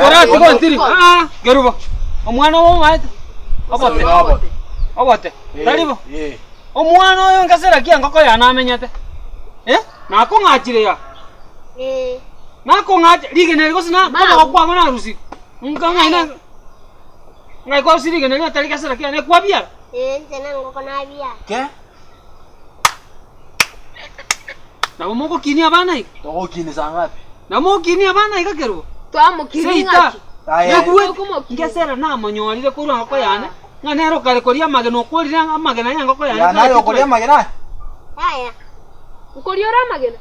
ora tikontiri gerubo omwana wo mate obote taribo omwana oyo ngasera kia ngoko ya namenyate nako ngachire ya nako ngache ligene ligosina baba okwango na rusi nganga ina ngai ko siri gene na talika sera kia ne kwa bia tena ngoko na bia ke na moko kini abana iki to kini sangapi na moko kini abana ika gerubo twamo kini ngaki Nakuwe ngesera na monyolire kuru ngoko yana nganero kale koria mageno korira amagena ngoko yana ya nayo koria magena haya ukoria ora magena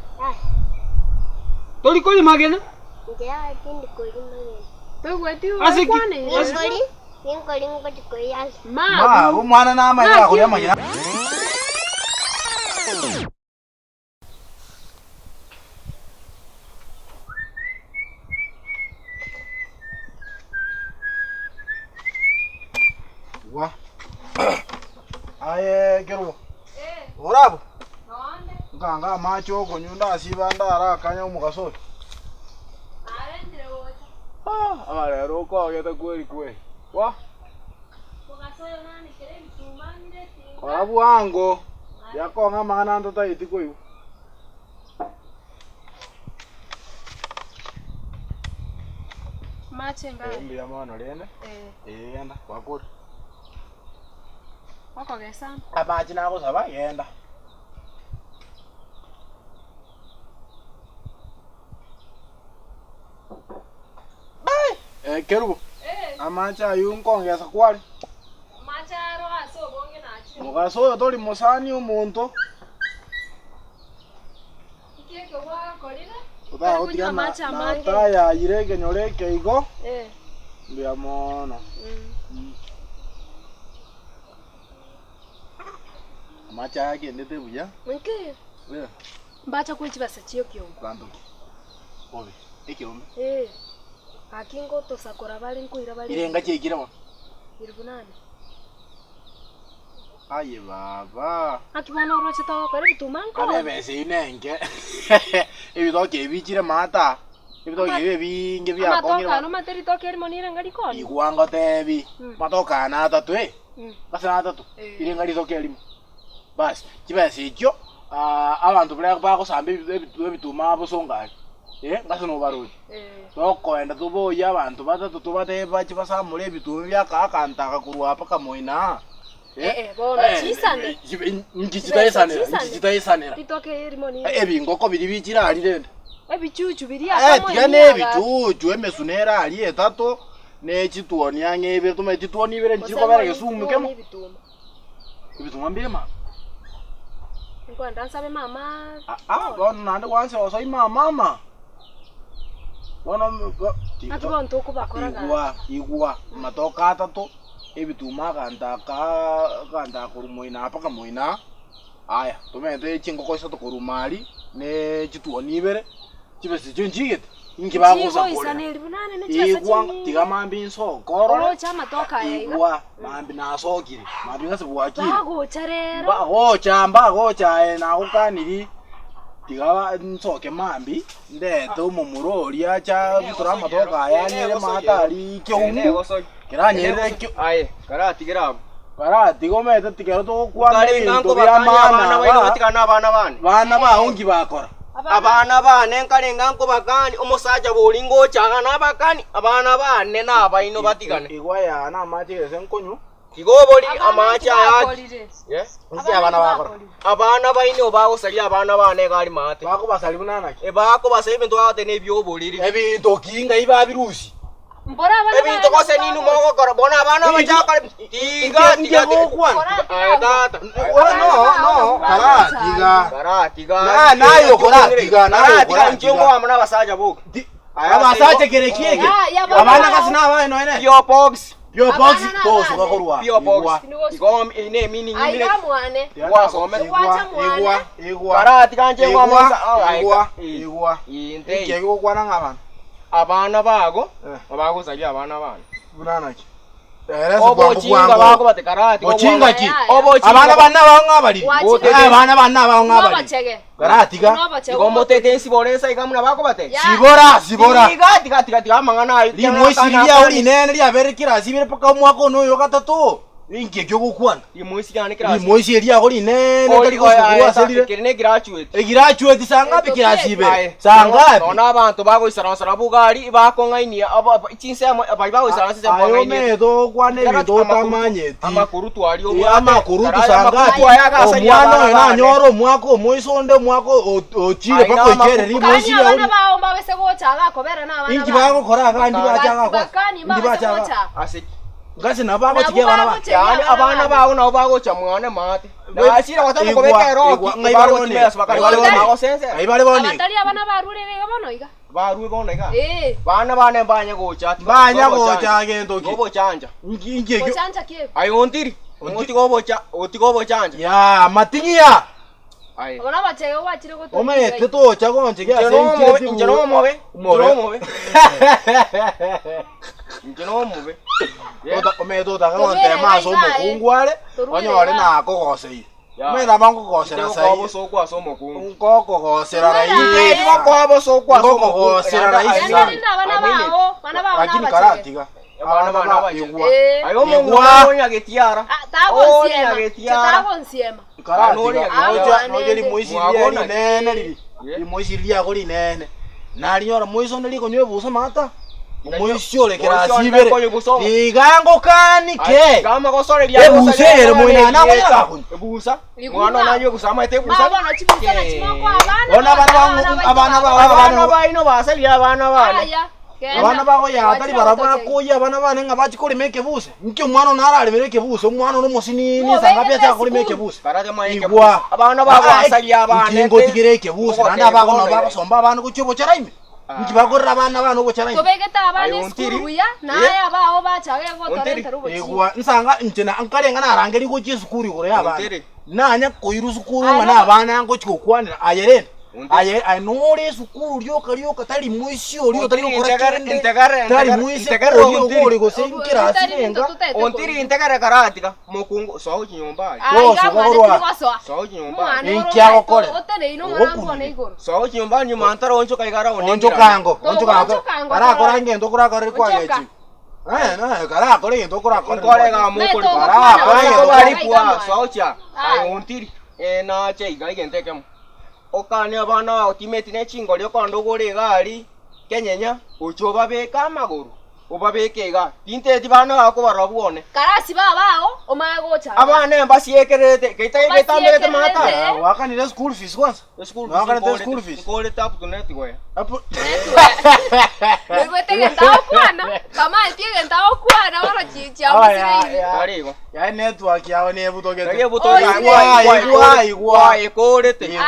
tori kori magena ngia tindi kori magena Twegweti kwane ngori ngoti kori asi ma umwana na ama koria magena Wah, aye gerubo. Orabu. Nonde. Nganga macho konyunda asiba ndara kanya umugasori. Arendire wocha. Rero ko yata kweli kweli. Wah. Mugasoyo nani kere bitumangire tinga. Orabu wango. Yako nga mangana ndo taiti koyu. Machenga. Mbia mwana lene. Yenda kwakuri. Wako gesana. Abaji nako saba yenda. Kerubo. Amacha yungongeza kwali. Macharo aso bonge nachi. Mugaso tori musani umuntu. Ikeke wa kolira. Uta otia na taya irege nyoreke igo. Mbia mono. Amacha yake ndete buya. Nke. Mbacha kunchi basachio kyongo. Bandoki. Obe. Ekyombe. Akingo to sakora bali nkuira bali. Irenga chekira wa. Iribunani. Aye baba. Akibana oroche tawo kare bitumanko. Abebe sinenge. Ebitoke ebichire mata. Ebitoke ebinge bya kongira. Matoka no materi toke erimonira ngari koni. Igwango tebi. Matoka na atatu Basa atatu. Irenga litoke elimo. Bas, kibase ikyo abantu bako sambe ebituma abosongaje. Ngasono barudi. Tokoenda tuboya abantu batatu tubateba kibasamule ebituma byakakantaka kurwa paka moina. Bona chisane. Nkitayisanira. Bitoke erimonira. Ebingoko biri bikira ali rende. Ebichuchu biri akamo. Tigane ebichuchu emesunera ali etato nekituoni yange ebirtuma ekituoni ibere nkiko bara gesumukemo. Ebituma mbirema. Nkwanda nsabe mama. Bona nande wanse osoi mama. Bona Akibo ntoko bakora ga. Igwa matoka atatu ebituma kanda kurumoina apaka moina. Aya, tumete chingoko iso kurumali ne kituoni ibere. Kibese chenjigete. Ingi baguza kole. Igwa tigamambi inso koro. Chama toka igwa mambi nasokire. Mambi ngasibuwakire. Bagocha rero. Bagocha na ukaniri. Tigaba nsoke mambi ndete umumurori acha bitura matoka yanyere matari kyumu. Kiranyere kyo. Aye, karati gerabo. Karati gomete tigero to kwana. Kari nganko bakana bano batikana abana bane. Bana bahungi bakora. Abana bane nkarenga nko bakani omusaja bolingo chaga nabakani abana bane nabaino batigane igwa ya na matigese nkonyu kigoboli amacha yaki nti abana bakora abana baino bagosali abana bane gali mate bako basali bunana bako basali bintu atene ebyoboliri ebintu kinga iba birusi mbora abana ebintu kose ninu moko kora bona abana bachaka tiga tata no karatiga nayo karatiga njongo amana basaja boka abasaje kerekiege abana kasina abana ene yo box to so bakorwa yo box igom ine mini nyine igwa karatiga njongo amana igwa inde ikego kwana ngabana abana bago abagozali abana bana bunana ki Obochinga bako batekarati. Ochinga ki? Abana bana banga bali. Abana bana banga bali. Karatiga. Igombo tete siboresa ikamuna bako bate. Sibora. Tiga amangana ayo. Limoisiria uri nene ria berekira sibire paka mwako no yo gatatu. Inge kyo gukwana. Limoisiria uri nene tari gusukuru aselire. Kirene graduate. Graduate sanga pikira sibe. Sanga. Ona abantu bago isara bugari bako ngainia aba chinse bago isara sise mwa ngainia. Ayo medo kwane bido tamanye. Amakuru twali obo. Amakuru sanga. Omwana na nyoro mwako moisonde mwako ochire pako ikere limoisiria uri. Bana baomba wese gochaga kobera na bana. Ingi bago kora kandi bachaga kwa. Ndi bachaga. Ase Ngase nabako chike bana ba. Yani abana bago nabo bago chamwana mate. Nasira watamo kobeka ero. Ngaibale boni. Ngaibale boni. Abatali abana barure bega bono iga. Barue bono iga. Bana mbanya gocha. Mbanya gocha gendo ki. Gobo chanja. Ingi Gobo chanja ki. Ayo ontiri. Gobo chanja. Ya matingia. Ai. Ona bachege wachire goto. Ome teto chago onchege asenje. Njeno mobe. Njeno mobe. Ome do daga onte maso mukungwale. Onyore na kokosei. Mera bango kosera sai. Ko so kwa so mukungu. Ko kokosera rai. Ko so kwa so kokosera rai. Bana bao. Lakini karatiga. Abana bana igwa. Ayo mungu nyagetiara. Tago nsiema. Karatiga. Noje limoisiria nene lili. Limoisiria goli nene. Nalinyora moiso ndeli konywe busa mata. Moisio lekera sibere. Ligango kanike. Kama ko sore lia. Ebusere moina na wala kun. Ebusa. Mwana nayo kusama ete busa. Bana chibusa na chimoko abana. Ona abana ba ino basalia abana bana. Abana bago ya atari barabara koya abana bana nga bachikole meke buse. Nkyo mwana narale mereke buse. Umwana no musini ni sanga pya cha kole meke buse. Karate maike buse. Abana bago basalia abana. Ngo tigireke buse. Nanda bago no bago somba abana ku chubo charaime. Nkibagorra abana bano go charaime. Tobegeta abana skuru ya naye abao bachage go torenta rubo. Egwa nsanga ntena ankarenga narangeri go chisukuru gore abana. Nanya koiru sukuru ngana abana ngo chikokwanira ayerene. Aye anore sukuru lyoka tali muisio lyo tali integare tali muisio lyo gore go senkira asinga ontiri integare karatika mukungu so chinyomba so chinyomba inkya gokore otene ino marango ne igoro so chinyomba nyuma antara oncho kaigara oncho kango ara korange ndo kora kore kwa yechi na kara kore ndo kora kore ga mu kore ara bari kwa so cha ontiri na cheiga igenteke okane abana otimeti ne chingoli okondo gore gari kenyenya uchoba beka amaguru obabekega tinte tibana bako barabone karasi babao omagocha abana mbasiekerete keitambete mata wakanire school fees kwanza wakanire school fees kole tap tuneti goya apo wetege ndao kwana kama etiege ndao kwana wala chicha musire arigo ya network yao ne butogete igwa ekorete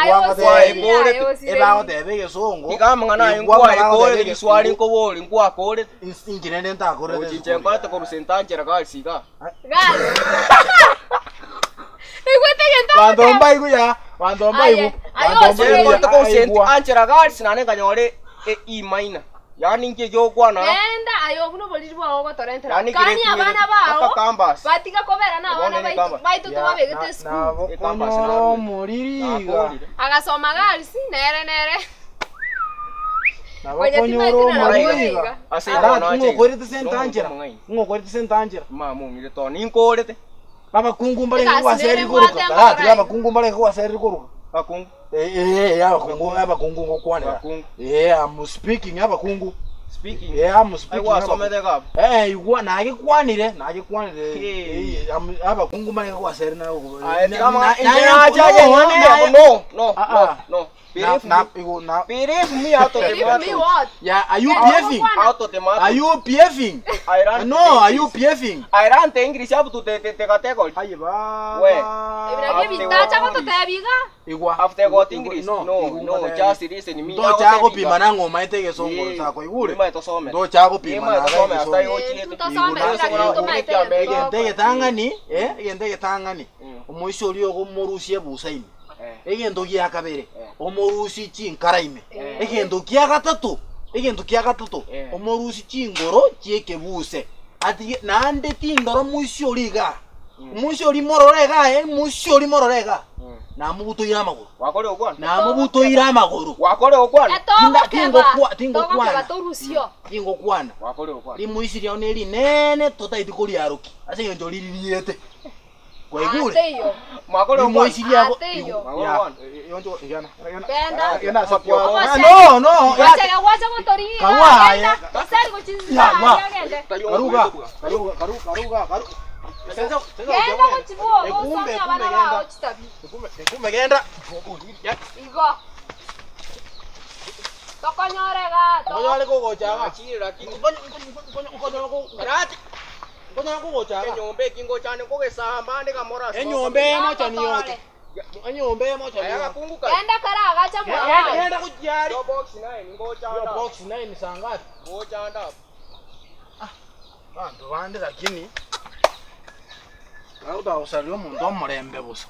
ebago tebege songo ikamangana ingwa ekorete kiswali nkoboli ngwa korete inginene ntakorete ochichenga te porcentaje ragal siga gal igwetege ndao bandomba iguya bandomba igu bandomba te porcentaje ragal sinane kanyore e minor yani nke yo kwana enda ayo kuno boliri bwa go torentera kani abana bao batika kobera na abana baitu tubabegete school no muririga agasoma galsi nere nabakonyoro muririga asera ngokorete sentanjera mamu ngire to ninkorete baba kungumbale kwaseri kuruka tarati baba kungumbale kwaseri kuruka bakungu abakungu ngokwana I'm speaking abakungu speaking I'm speaking wasomete gabo igwa nakikwanire abakungu mane kwaseri na no Believe me out of the matter. Yeah, are you PFing? Out of the matter. Are you PFing? No, are you PFing? I ran the English up to the category. Aye ba. After got English. No, just listen to me. Do chago pimana ngoma itege songo sako igure. Do chago pimana. Igentege tangani. Omoisho olio gomorusie busaini. Egendo kia kabere omorusi chinkaraime egendo kia gatatu omorusi chingoro chiekebuse ati nande tindoro muicioriga muiciori mororega muiciori mororega na mubutoira amaguru wakore okwana na mubutoira amaguru wakore okwana tingo kwana batorusio tingo kwana wakore okwana limuiciri ao neri nene totaiti kuriaruki ase yonjo liririete kwa igure ateyo wakore okwana limuiciri ao yonjo yana Penda. yana sapwa no wacha motori kawa isari kuchinza yagende karuga genda kuchibuo gosomya bana bao chitabi kumbe genda igo tokonyorega tonyale kugochaga chiri lakini karati konyale kugochaga enyombe kingo chane kogesamba ndika mora enyombe mocha niyote enyombe mocha ayaga niyote kunguka genda karaga cha mwana genda kujari box 9 ngo chanda box 9 sangati ngo chanda ndo bande lakini lauda usalio muntu omurembe busa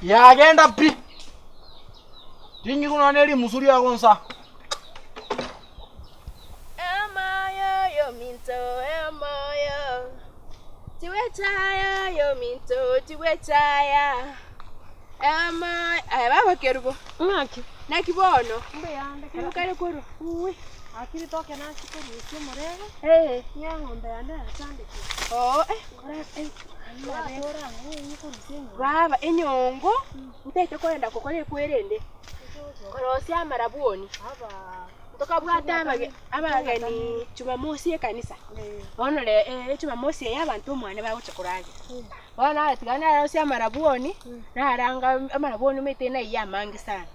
yagenda pi tingi kuna neli musuri agonsa Emaya yo minto emaya tiwetaya yo minto tiwetaya emaya baba kerubo ngaki nakibono mbe yande kale kwero uwe akiri toke na sikuru murega nya ngombe yande atandike baba enyongo utete kwenda kokole kwerende korosi amarabuni tukabwata abageni Jumamosi ekanisa onole Jumamosi y'abantu omwana baguchokuraje bona atigana rosi amarabuni naranga amarabuni mete na yamangi sana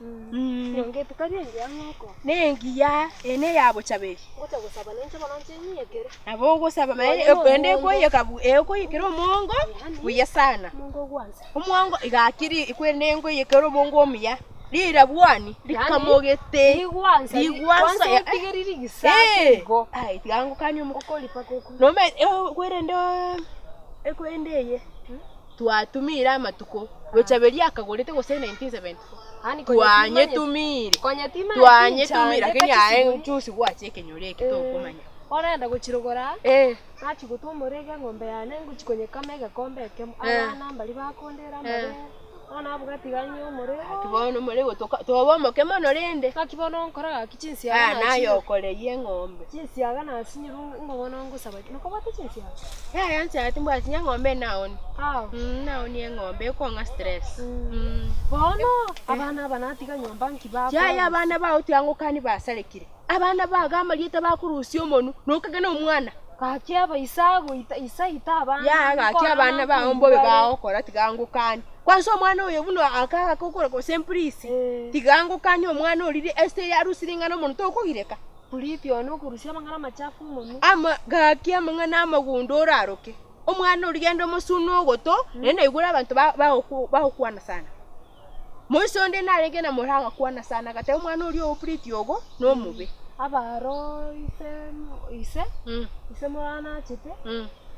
yonge tukarenge yangoko nengiya ene yabo chabeli gusaba nenje bananjenye yekere abo gusaba maye ende koyeka koyekera omongo buya sana mongo gwanza omongo igakiri ikwene ngo yekera omongo omuya lira bwani likamogete ligwanza tigiriri gisako ai tigango kanyo mukoli pakoko nome kwerende ekwendeye twatumira amatuko gochabeli akagorete gose 1970 hani kwanye tumire twanye tumira kenya aye chusi gwacheke nyoreke tokomanya orenda guchirogora nachi gutumurege ngombe yane nguchikonye mega kombe kemo abana mbali bakondera mbale ona abugatiganyo umurego kibono umurego tobomo kemo norende kakibono nkora kichinsi ya nayo koreye ngombe chinsi ya na sinyiru ngobono ngusaba nuko bata chinsi ya yanse ati mbwati ngombe naoni naoni ngombe konga stress bono abana banatiga nyomba nkibako ya abana bawo tyango kani basalekire abana bagamba lieta bakurusi omonu nokagana omwana kakia baisago isa abana ya kakia abana bawo mbobe bawo kora tigango kani kwanso omwana oyo buno akaka kokora ko semplisi tigango kani omwana olire este ya rusiringa no muntu okugireka pulipi ono kurusia mangana machafu monu ama gakia mangana amagundo oraroke omwana origendo mosuno goto nenda igura abantu bawo kwana sana moisonde narenge na moranga kwana sana kate omwana ori opuliti ogo no mube abaro ise morana chete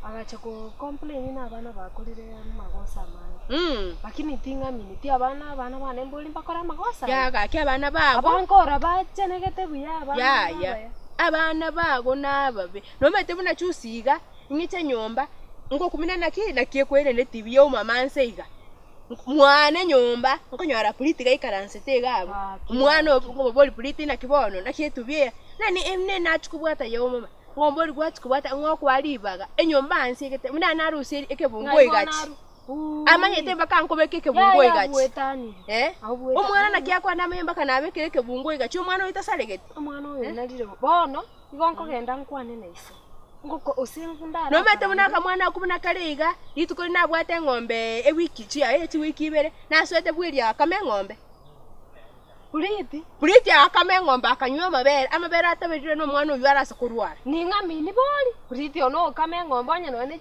agacha ko complain na abana bakulire magosa mangi lakini tinga miniti abana banemboli bakora magosa ya gakia abana bago abankora bachenegete buya abana ya abana bago nababe nomete buna chusiga ingiche nyomba ngo 10 nakie kwerende TV yo mama nseiga mwana nyomba nkonyara politika ikaransete gabo mwana oboboli politika nakibono nakietubiye nani emne nachukubwata yo mama ngomboli gwachukubwata ngokwalibaga enyomba ansegete muna narusi ekebungo igachi amanyete bakankobeke ekebungo igachi omwana nakiakwa namemba kana bekere ekebungo igachi omwana oitasalegete omwana oyo nalire bono igonko genda nkwane naise ngoko osingunda no mete munaka mwana akubuna kaleiga litukuri nabwate ngombe ewiki chia eti wiki ibere naswete bwiri akame ngombe puliti akame ngombe akanywa amabere atabirire no mwana uyu arasa kurwara ningami ni boli puliti ono kame ngombe anya none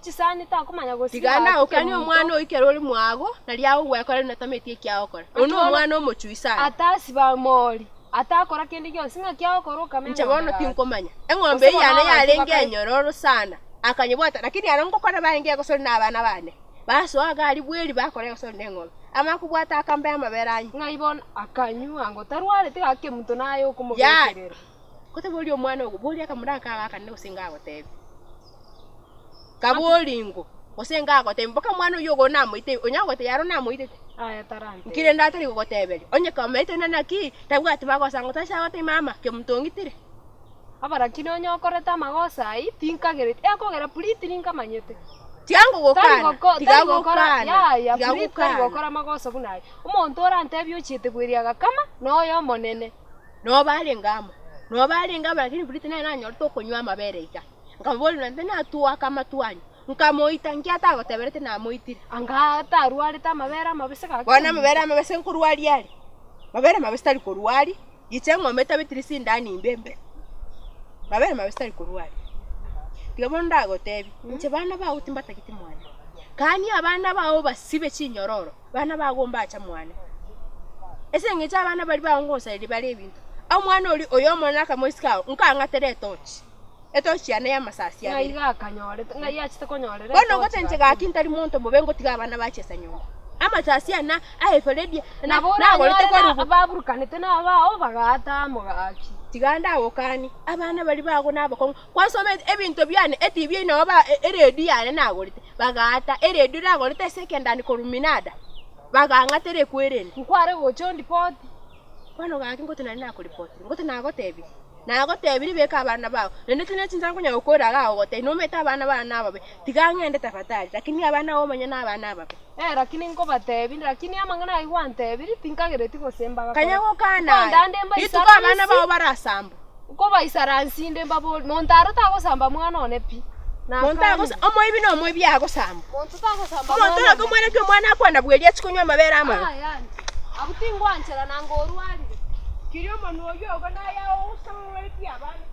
chisani ta kumanya gosi tigana okani omwana oikero oli mwago na lyawo gwekora natameti ekyawo kora ono omwana omochuisana atasi ba moli atakora kindi kyo singa kyao koroka mema nchabono tinkomanya engombe yana yalenge nyororo sana akanyebwata lakini arongo kora bange gosori nabana bane baso agali bweli bakora gosori nengombe amakubwata akambe amaberanyi ngaibon akanywa ngo tarware tigake muntu nayo kumugekerera kote boli omwana ogo boli akamuraka akane usenga agotebe kabolingo usenga agotebe mpaka mwana uyo go namuite onyagote yaro namuite aya tarante kire ndatari gogotebeli onye kamete nanaki tabwa tibago sango tashagote mama ke mutongitire abara kino nyokoreta magosa itinkagirite akogera puliti ninkamanyete tiango gokana tigago kana ya puliti gokora magosa bunayi umuntu orantebyo uchite gwiriaga kama noyo monene no balengamo lakini puliti nayo nanyorto konywa amabere ika ngaboli nante natuwa kama tuanyu nkamoita ngiata goteberete na moitire anga tarwarite amabere mabese ka bona amabere mabese nkurwali ali mabere mabese tali kurwali gichengo meta bitirisi ndani imbembe mabere mabese tali kurwali tigabonda gotebi nche bana ba utimbata kiti mwana kani abana bawo basibe chinyororo bana bagomba acha mwana ese ngecha abana bali bangosa iri bali ebintu amwana oli oyomona kamoiska nkanga tere tochi etochi ane ya masasi ya ngai kanyore ngai achite konyorere bono gotenche ga kintari monto mobengo tiga abana bachesa nyumba amasasi ana aeferedi na gorete kwa baburukanete na bao bagata mugaki tiganda wokani abana bali bago nabako kwasome ebintu byane etv ino ba eredi yane nagorite bagata eredi nagorite secondary koruminada bagangatere kwereni nkware gocho ndipoti bono gaki ngote nari nako report ngote nagotebi nagotebiri beka abana bawo nende tine chinzangu nya ukora gawo gote no meta abana bana babe tigangende tafadhali lakini abana wo manya na abana babe lakini ngo batebi lakini amangana igwantebiri tinkagireti gosemba kanyago kana ituka abana bawo barasambu uko baisaransi ndemba bo montaro tago samba mwana onepi na montago omo ibi no mo ibi ago samba monto tago samba monto ko mwana ke mwana akwanda bwelia chikunywa mabera ama yani abutingwa anchera nangoru ali kiriyo manu oyo ogana yawo usamweti abana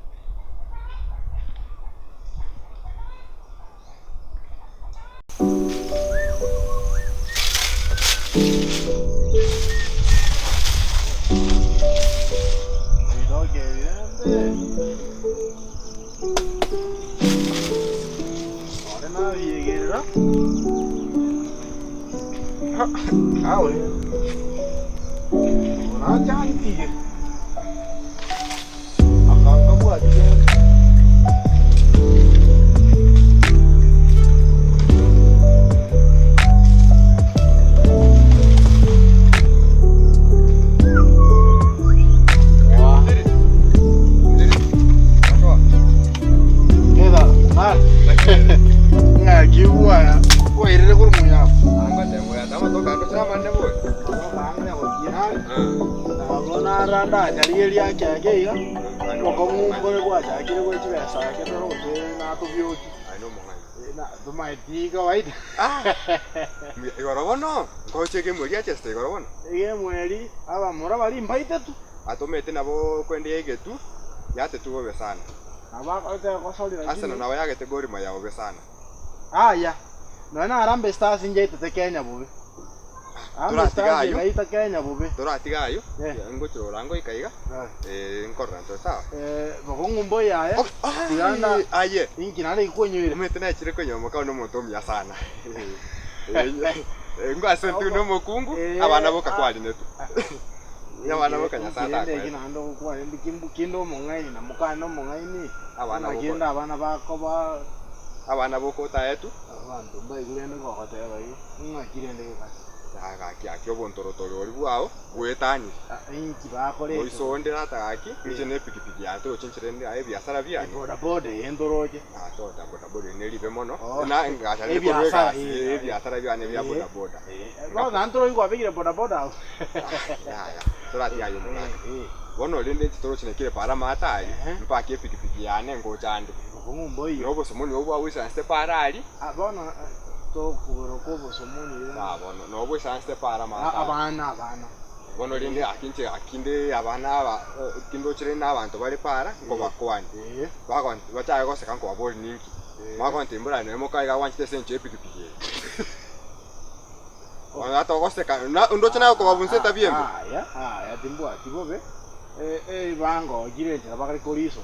cantik. Akang buat dia. Wah. Neda, mal. Ngaji buaya. Wah, ini aku punya. Angkat ya, buaya. Sama tuh kan sama anda bu. Randa nyari ya kyake ya ngomu ngore kwa kyake kwa chibesa ketoro na to byoti aino mongai na to mai diga waida igorobono ngocheke mweri acheste igorobono ige mweri aba mura bali mbaite tu atomete nabo kwende yegetu yate tugo besana aba kwa sauli na asana nawe yagete gori mayawo besana ya na Harambee Stars nje Kenya bubi turatigayo ita Kenya bubi turatigayo ngochiro rango ikaiga nkorra nto sawa bagongumbo ya tiranda aye inkinale ikonyoire umete na chire konyomo ka no muntu mya sana ngwase tu no mukungu abana boka kwali netu abana boka nyasata kwa kinando kwa ndikimbu kindo mongai na mukano mongai ni abana boka agenda abana bako ba abana boko taetu abantu bayigurende ko hotela bayi ngakirende kasi akyo bontorotoro oli bwao bwetani inki bakore oisondera taki kichene pikipiki yato chinchirende aye biasara byani boda yendoroje tota boda nelibe mono na ngashale korega biasara byani bya boda ba nantoro igwa bigire boda ya torati ayo mona bono lende titoro chine kire para mata ayi mpake pikipiki yane ngochande ngumbo iyo yobo somoni obwa wisa ste para ali abona to kurokobo somoni bono no bwe sanste para mata abana bono linde akinde abana aba kindo chire na abantu bali para ngo bakwani bakon bachaye ko sekan ko aboli ninki makon timbura ne mo kai ga wanchite senche pikipiki wana to ko sekan na ndo chana ko babunse tabiembe ya timbua tibobe bango girenje bakari koliso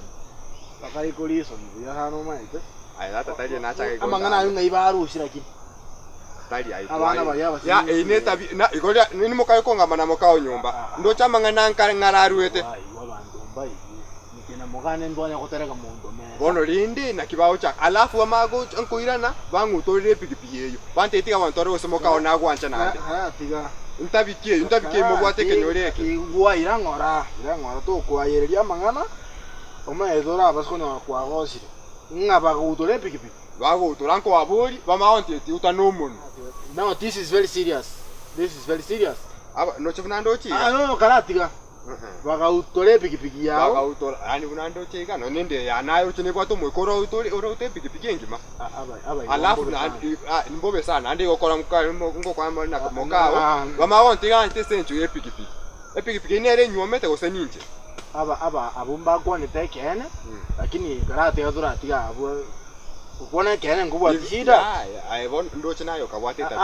ya hano maite ai data tali na chake ko amangana ayo ngai barushira ki tali ai abana bayaba ya ine tabi na igolia nini mokayo ko ngama na mokao nyumba ndo chama ngana nkara ngararuete ai wabantu mbai nikena mugane ndwanya kutereka mundu me bono rindi na kibao cha alafu amago nkoirana bangutorire pikipiki eyo bantetika bantore gose mokao na gwancha nande tiga ntabikie mo gwate kenyoreke igwa irangora to kwayereria mangana omaethora abaskono kwa gosire ngaba gutore pikipiki bago turanko waburi bamaonte uta no mun. No, this is very serious. Aba no chifuna ndochi. No karatiga. Baga utore pikipiki yao. Baga utore ani unando chika no nende ya nayo chine kwa to mwekoro utore orote pikipiki ngima. Aba. Alafu na mbobe sana andi gokora ngo kwa na mokao. Bamaonte gante senchu epikipiki. Epikipiki ni ere nyomete gose ninje. Aba abumba kwa ni tekene. Lakini karatiga turatiga abo ukona kene ngubwa tishida bon ndoche nayo kabwate tatu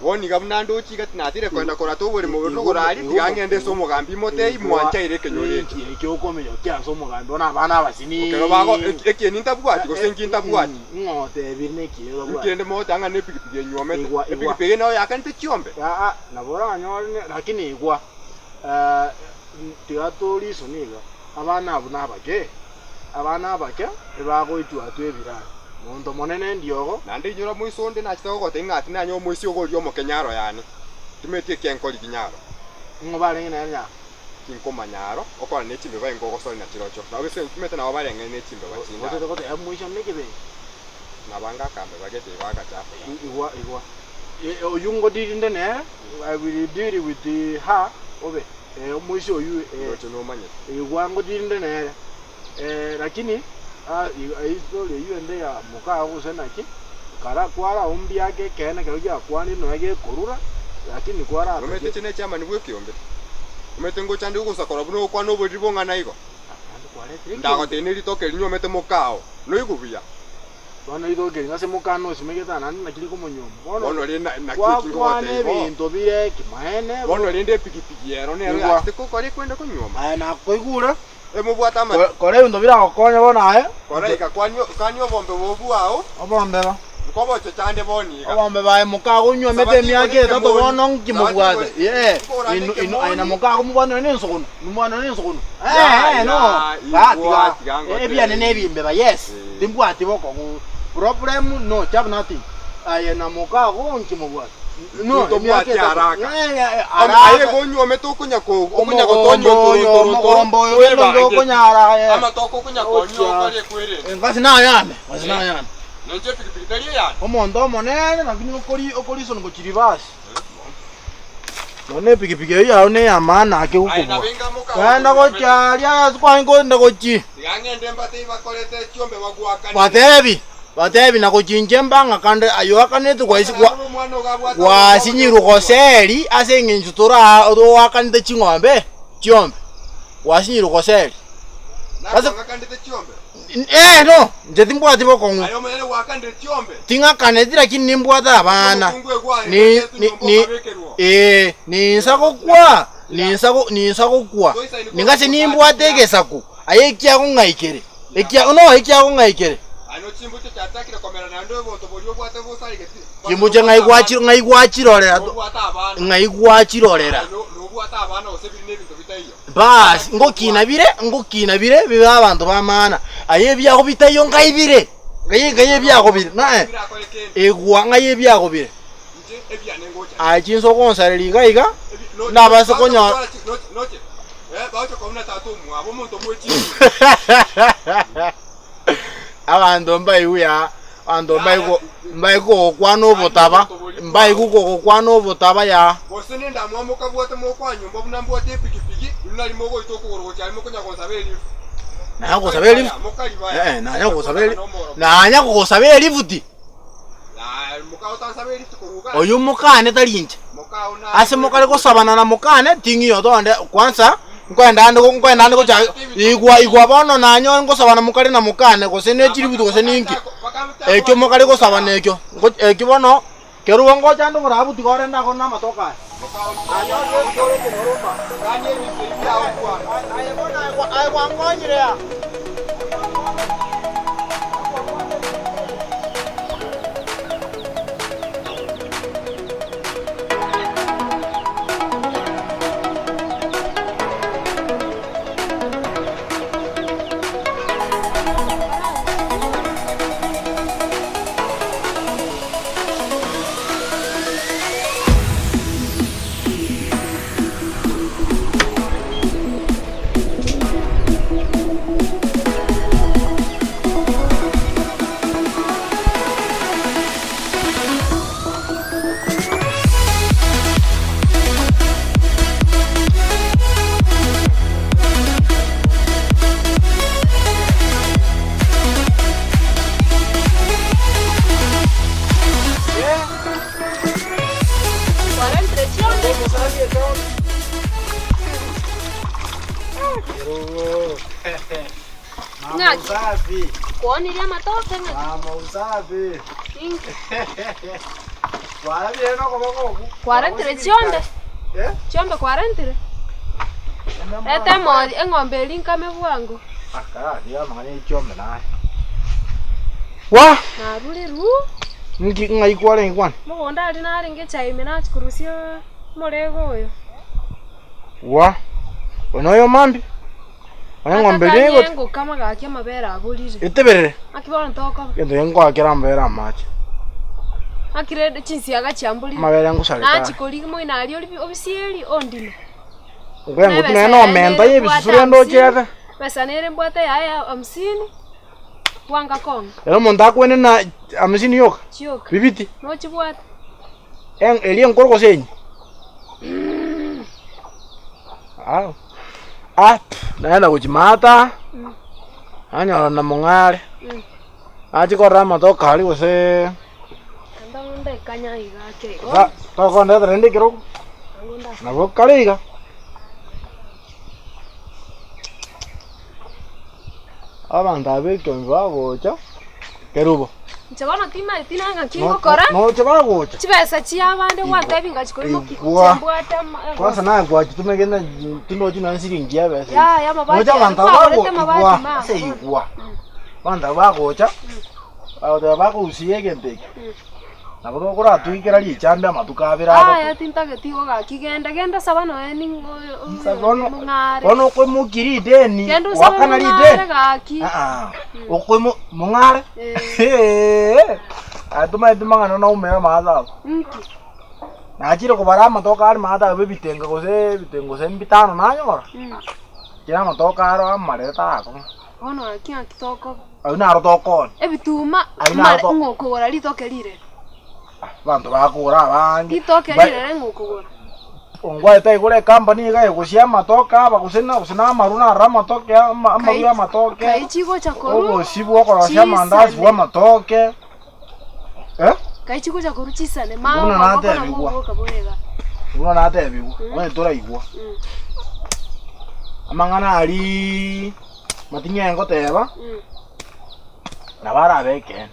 woni gabuna ndochi gatinatire kwenda kora to buri mu rugurari tigangende so mugambi motei mwancha ire kenyoreke iki ukomenyo kya so mugambi ona bana basini kero bago ekieni ntabwati go senki ntabwati ngote birne kiyo ukende motanga ne pikipiki nyomete pikipiki nayo yakante chiombe na bora nyorne lakini igwa tigatori soniga abana abana bake ebago itu atwebira Mondo monene ndiogo nande nyora muisonde na chitago gote ngati na nyo muisi ogolio mo kenyaro yani tumetie kenkoli kinyaro ngobale ngene nya kinkoma nyaro okora ne chimbe ba ngoko soli na chirocho na wese tumete na wabale ngene chimbe ba chinda gote gote amuisha nekebe na banga kambe bagete baga chafa igwa oyungo dirinde ne I will deal with the ha obe omuisi oyu ocho no manye igwa ngo dirinde ne lakini aizo le yuende ya muka kusenaki kara kwara umbi yake kene kaja kwani no yake korura lakini kwara umete chine chama ni bwekiombe umete ngo chandi ukusakora buno kwa no bodi bonga naiko ndago teneri toke linyo mete mokao no igubia bana idoke ngase mokano simegeta nani nakili ko monyombo bono le na kiki ngote bintu bire kimaene bono le nde pikipiki yero ne ro ate ko kore kwenda kunyoma na koigura emubwata ma kore bintu bira gokonya bona kore kanyo bombe bobuao obombe ba kobo chande boni obombe ba mukago nywa mete miake tato bono ngimubwate ino aina mukago mubwana nensokunu no atiga ebya nene ebimbe ba yes timbwati boko problem no chap nothing ayena mukago ngimubwate no miake haraka aye gonyo metukunya ko tonyo kombo yo kunyara ama toko kunya ko nyo kale kwere ngasi na yane nje pikipiki tali yani omondo monene nakini okoli sono gochiribasi none pikipiki yawe ne amana ake huko kwenda gocharia kwa ngonda gochi yangende mbate bakolete chiombe bagwaka batebi na kuchinje mbanga kande ayoakanete kwa isi kwa sinyiru koseli asenge njutura odo wakanete chingombe chiombe wasinyiru koseli basi wakandete chiombe no nje timbwati boko ngu ayo mele wakandete chiombe tinga kanete lakini nimbwata abana ni nsako kwa ningase nimbwate kesaku ayekya ko ngaikere ekya ko ngaikere ano chimbuche chatakira komera nando bonto bolio bwate bosali geti chimbuche ngaigwachirorera no bwata abana osebiri nebintu bitaiyo bas ngokina bire biba abantu bamana aye byako bitaiyo ngaibire ngaye byako bire na egwa ngaye byako bire nje ebyane ngocha achinso konsareli gaiga nabase konya noche bacho komuna tatu mu abo muntu mwechi abantu mbayiuya ando mbayiko kwano botaba mbayiko kwano botaba ya bosene ndamwa mukabwate mokwanyu mbona mbwate pikipiki lunali mogo itoko goro cyane mukonya konsabeli nako sabeli nako sabeli futi mukao tansabeli tukuruga oyu mukane talinje ase mukale ko sabana na mukane tingi yo tonde kwanza nkwenda ndiko cha igwa bono nanyo ngo sabana mukale na mukane ko sene chiri buto ko seningi ekyo mukale ko sabana ekyo ekyo bono keruwa ngo chando murabu tikore ndako na matoka ayo kore ko noroma kanye ni ya kwa ayo bona ayo kwa ngonyire ya ngaki. Usafi. Kuoniria matoke ngaki. Mama usafi. Ingi. Wala bien no como. Kwarentire chionde. Chombe kwarentire. Ete mori eng'ombe linkame bwangu. Aka dia mangane chombe na. Wa. Na ruli ru. Ngi ngai kwale ngwan. Mugonda ali na ringe chaime na chikurusio morego oyo. Wa. Onoyo mambi. Aya ng'ombe lego. Ngo kama gake mabera abulire. Iteberere. Akibona ntoko. Gendo yengo akira mbera machi. Akire chinsi agachambuli. Mabera ngushalika. Na chikoli moina ali obisieli ondino. Ngwengo tuneno menta yebisure ndo chete. Pesa nere mbwate ya 50. Wanga kong. Ero monta kwene na 50 yoka. Chioka. Bibiti. No chibwate. Elien korko senyi. Naenda kuchimata. Anya na mongale. Achikora matoka ali wose. Ndonde kanya igake. Toko ndeta rende kiroko. Na vokaliga. Abantu abekyo bagocha. Kerubo. Chabona tina ngakingo kora. No chabagocha. Chibesa chiabande wante binga chikoli moki. Chambwata. Kwasa na kwa chitumegenda tindo chino nsiringia bese. Ya mabati. Moja abantu bagocha. Seigwa. Banda bagocha. Aba bagusiye genteke. Nabo gukora tuikera lichambe amatukabira. Ya tintage tigo gakigenda sabano eni Sabono. Bono kwe mukiri deni. Wakana lide. Okwe mungare. Atuma ngano na umera maza. Nachire kubara amatoka ari mata bebitenga gose bitengo sembitano nanyora. Kira amatoka aro amareta ako. Ono akia kitoko. Auna aro toko. Ebituma ngokogora litoke lire. Bantu bakura abangi. Litoke lire ngokogora. Ongwa ita igure company ga gusia matoka bagusena amaruna ara matoke amaruya matoke. Kaichigo chakoru. Ogo sibu okorosia mandazi wa matoke. Kaichigo chakoru chisane mama bakona mugo kabonega. Uno nate bigu. One tora igwa. Amangana ali matinyengo teba. Nabara beke. Ya.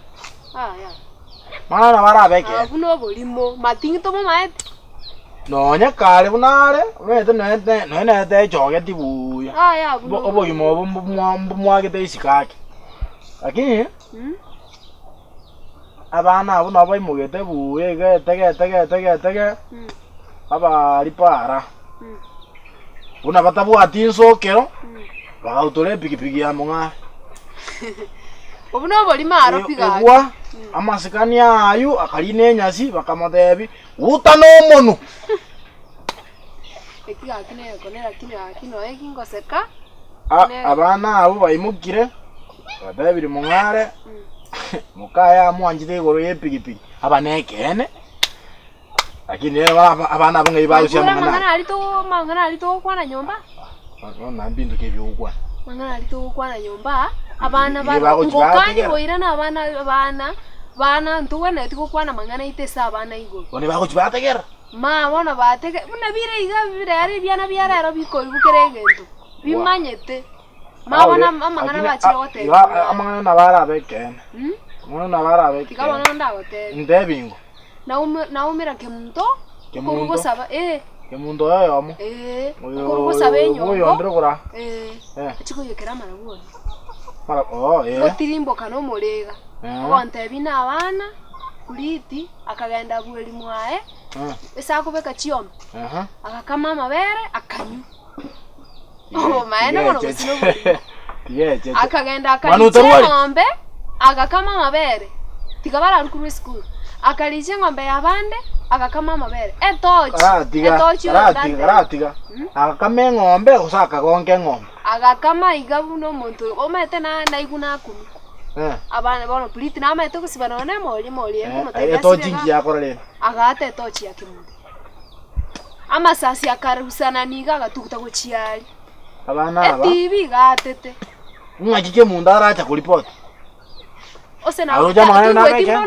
Mana nabara beke. Abuno bolimo matingi tomo maet. Nonya kale bunare, wete nete choge tibuya. Ya abuno. Obo gimo mwage te isikake. Lakini abana abo nabo imugete buye gete. Aba ripara. Una batabu atinso kero. Ba autore pikipiki ya monga. Obuno bolima aro piga. Egwa amasikani ayu akaline nyasi bakamotebi utano monu. Ekiga kine konera kino ekingoseka. Abana abo bayimukire. Badabiri mungare. Mukaya mwanjite igoro yepikipiki. Abanekene. Lakini abana abo ngibawusya mangana alito kwana nyomba. Na mbindu kebyukwa. Mangana alito kwana nyomba. Abana ngokani boira na abana ntuwena etiko kwana mangana itesa abana igo. Bone baguchibategera. Ma bona batege buna bire iga bire ari byana byara ero bikori bukerengento. Bimanyete. Ma bona mangana bachira hotel. Amangana nabara bekene. Mwana nabara bekene. Tikabona nda hotel. Ndebingo. Naumira kemunto. Kurugo saba kemunto yomo. Kurugo sabe nyongo. Oyo ndrogora. Chiko yekera marabwo. Otirimbo kano mulega. Wante bina abana kuliti akagenda bweli mwae. Esa kubeka chiombe. Akakama amabere akanyu. Maana bono busino buli. Akagenda akalicha ng'ombe akakama amabere. Tikabara rukuru school. Akalicha ng'ombe yabande akakama amabere. Etochi. Ratiga. Akakame ng'ombe usaka gonke ng'ombe. Agakama igabuno muntu omete na iguna 10. Abana bono pliti na amete kusibanone moli kumutega. Etochi yakorale. Agate etochi yakimunde. Amasasi akarusana niga gatukuta guchiali. Abana aba. TV gatete. Mwakike munda aracha kuripoti. Osena. Aroja mwana na beke.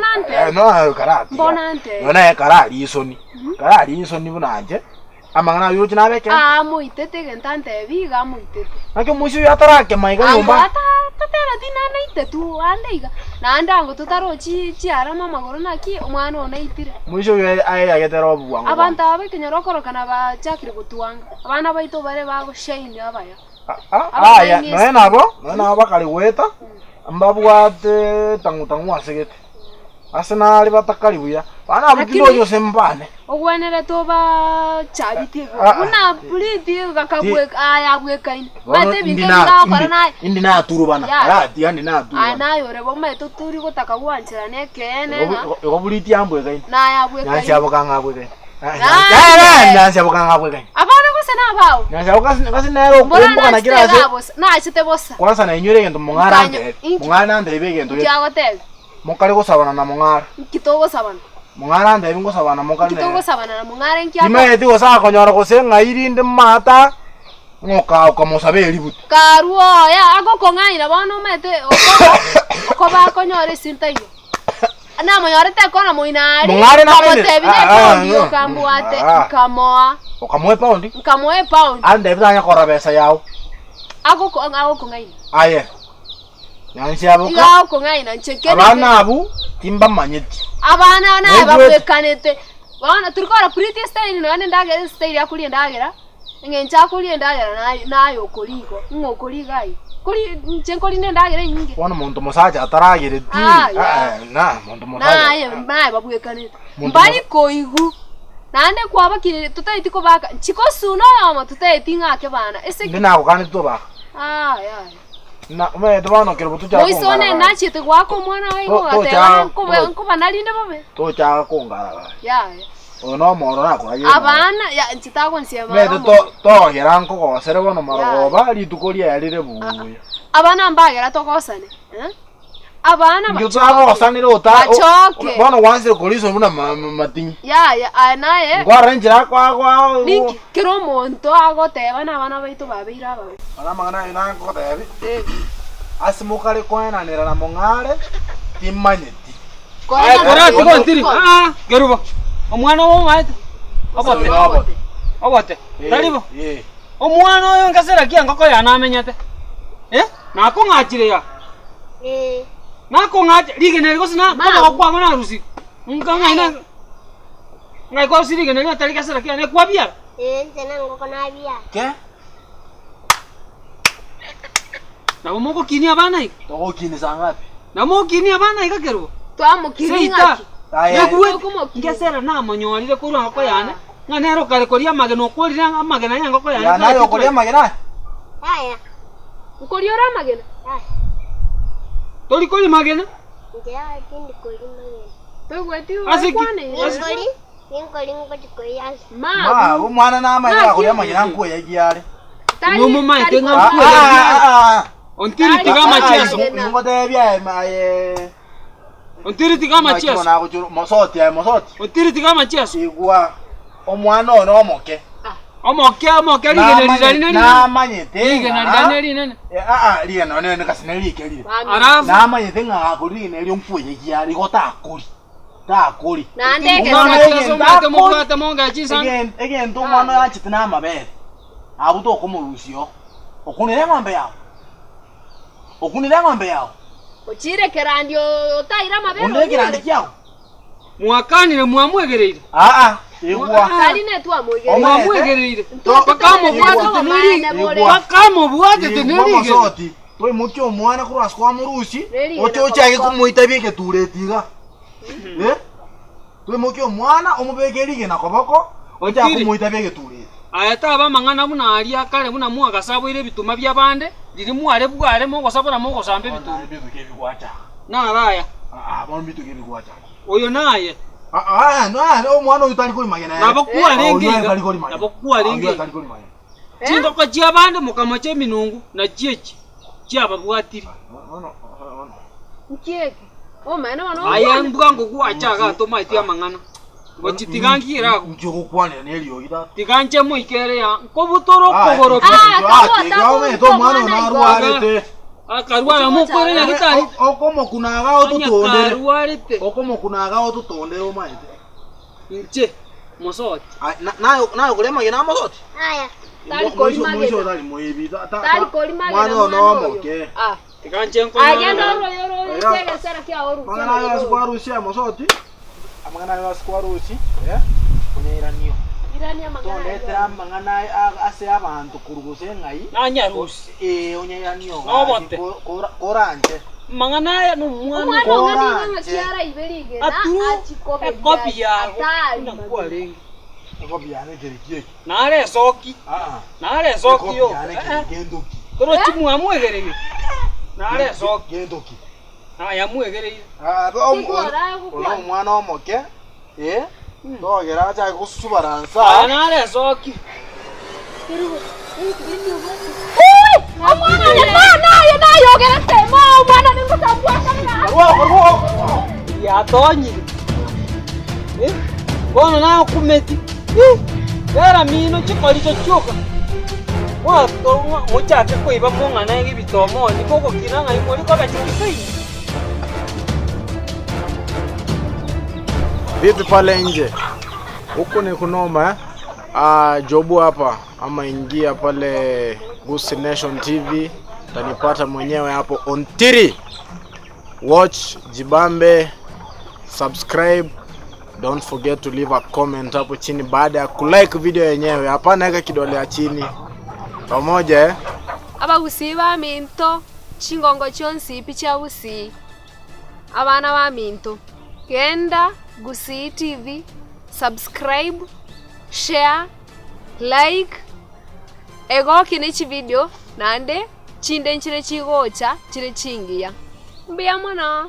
No karati. Bonante. Yona karali isoni. Karali isoni bunanje. Amangana yuji na beke. Muitete gentante biga muitete. Nake muisho yatarake maiga nyumba. Ata tatera dinana itetu andeiga. Na andango tutaro chi arama magoro naki omwana ona itire. Muisho aye agetero buwango. Abantu abe kinyorokoro kana ba chakire gutuanga. Abana baito bare bago shine abaya. Ya, no bakali weta. Ambabwate tangutangu asegete. Asena ali batakali buya. Bana abikilo yo sembane. Ogwenere to ba chabite. Una puliti gakabwe ayabwekaine. Bate bikenda parana. Indina turu bana. Ara tiandi na turu. Anayo rebo meto turi gotaka gwanchira nekene na. Ego buliti ambwekaine. Na yabwekaine. Nashabo kanga bwekaine. Nashabo kanga bwekaine. Abana gosena bawo. Nashabo kasi nero kumbuka na kila se. Na chite bossa. Kwanza na inyure gendo mungarande. Mungarande ibegendo. Kyagotel. Mokali gosabana na mungara. Kitogo sabana. Mungara ndebe ngosabana mokali. Kitogo sabana na mungara nkiapa. Kimeti gosa konyora gosenga irinde mata. Ngoka ukamosabe libuti. Karuo ya agokongai na bana mete okoba konyore sintayo. Na monyore te kona moinari. Mungara na mete yo kambuate kamoa. Okamoe paundi. Kamoe paundi. Ande bitanya kora besa yao. Agokongai. Aye. Yansi abuka. Yao kongai na chekene. Abana abu timba manyeti. Abana na babwekanete. Bana turikora pretty style no ane ndage style yakuli ndagera. Ngencha kuli ndagera nayo koliko. Ngokoligai. Kuli chenkoli ndagera nyinge. Wana muntu musaja ataragire ti. Na muntu musaja. Na babwekanete. Mbali koigu. Nande kwaba kire tutaiti ko baka. Chiko suno yama tutaiti ngake bana. Ese ndina ko kanito to baka. Ya. Na me to bano kero butu cha. Moisone na chite gwako mwana waigo atera kuba nalinde babe. To cha kongara. Ya. Ono moro na ko aye. Abana ya nchitago nsema. Me to geranko ko sere bono marogoba litukolia yarire buya. Abana mbagera tokosane. Abana bachoke. Osanire ota. Bachoke. Bono wanse koliso muna matinyi. Ya anaye. Ngwara njira kwa. Ninki kiro monto agoteba na abana baito babira babe. Ana mangana ina ko debi. Asimukale kwena nera na mongare timanyeti. Kora tikontiri. Geruba. Omwana wo ngate. Obote. Talibo. Omwana oyo nkasera kia ngoko ya namenyate. Nako ngachire ya. Nako ngate ligene gosina baba okwango na rusi. Nkanga ina. Ngai ko siri gene na talika sera kia ne kwa bia. Ntena ngoko na bia. Ke? Na moko kini abana iki. To kini sangapi? Na moko kini abana iki kero. Twamo kini ngaki. Ya kuwe ngesera na monyorire kuru ngoko yana. Nganero kale koria mageno korira amagena yango ko yana. Ya nayo koria magena. Haya. Ukoriora magena. Tori kori magena. Ndia tindi kori magena. Tegweti kwane. Ngoli ngoti kori as. Ma umwana na ama koria magena nko yagiare. Numu mai tenga nko. Ontiri tigama chiaso. Ngote bia maye. Ontiri tigama chiaso. Na kuchuru mosoti. Ontiri tigama chiaso. Igwa omwana ono omoke. Omoke ligene lizalina. Na manyete. Ligene lizalina nene. Ligene nene kasineli kelile. Arafu. Na manyete ngako ligene lyomfuye giari gotakuri. Takuri. Na ndege chiaso mate mukata monga chisa. Again to mwana yachite na mabere. Abuto okomurusio. Okunire ng'ombe yao. Ochire kerandio otaira mabere. Onde kirandi kyao. Mwakanire mwamwegereire. Igwa. Saline tu amwegereire. Mwamwegereire. Bakamo bwate teneri. Bakamo bwate teneri. Soti. Toi mukyo mwana kurwas kwa murusi. Ocho chake kumuita bike turetiga. Toi mukyo mwana omubegerige na koboko. Ocha kumuita bike tureti. Ayata abamangana buna ali akale buna muaga sabwire bituma byabande liri muare bware mo gosabura mo gosambe bituma bitu kebigwacha na abaya bono bitu kebigwacha oyo naye no mwana utali kuli magena nabokuwa lengi nabokuwa lengi chindo ko chiabande mukamache minungu na chiechi chiaba bwatiri nkieke mana wana ayambwa ngokuacha ga to maiti amangana Bochitigangira njoko kwane neliyo ida tiganje mu ikere ya ko butoro kogoro to mwana na ruarete akarwara mu kore na gitari okomo kunaga otutondere akarwarete okomo kunaga otutondere omaite inche Mosoti. Nayo kulema gina mosoti. Aya. Tali kolima gena. Mwisho tali moibi. Tali kolima gena. Mwana no moke. Ah. Tikanjenko. Agenda ro sega sera kia oru. Mangana yo sikwarusi ya mosoti. Amangana yo sikwarusi. Kunya iranio. Irania mangana. Toleta mangana ase abantu kuruguse ngai. Nanya rusi. Onya iranio. Nobote. Koranje. Mangana ya no mwana. Mwana ngadi chiara iberige na achikobe. Kopi ya. Unakuwa lengi. Kopi ya ne terikie. Nare soki. Nare soki yo. Gendoki. Koro chimu amwegereye. Nare soki. Gendoki. Ya mwegereye. Ono mwana omoke. Togera acha gusubaransa. Nare soki. Amwana na yogera tema mwana nimutambua kana. Ya tonyi. Kono na kumeti. Era mino chikoli chochoka. Wato muchache kuiba mungana ngibitomo ni koko kinanga ikoli ko bachikisei. Vipi pale nje? Huko ni kunoma Jobu hapa ama ingia pale Gusii Nation TV utanipata mwenyewe hapo Ontiri. Watch, jibambe, subscribe. Don't forget to leave a comment hapo chini baada ya kulike video yenyewe. Hapana weka kidole ya chini. Pamoja Aba Gusii ba minto chingongo chonsi picha Gusii. Abana ba minto. Genda Gusii TV, subscribe, share, like. Ego kinichi video nande chinde nchire chigocha chire chingia. Mbia mwana.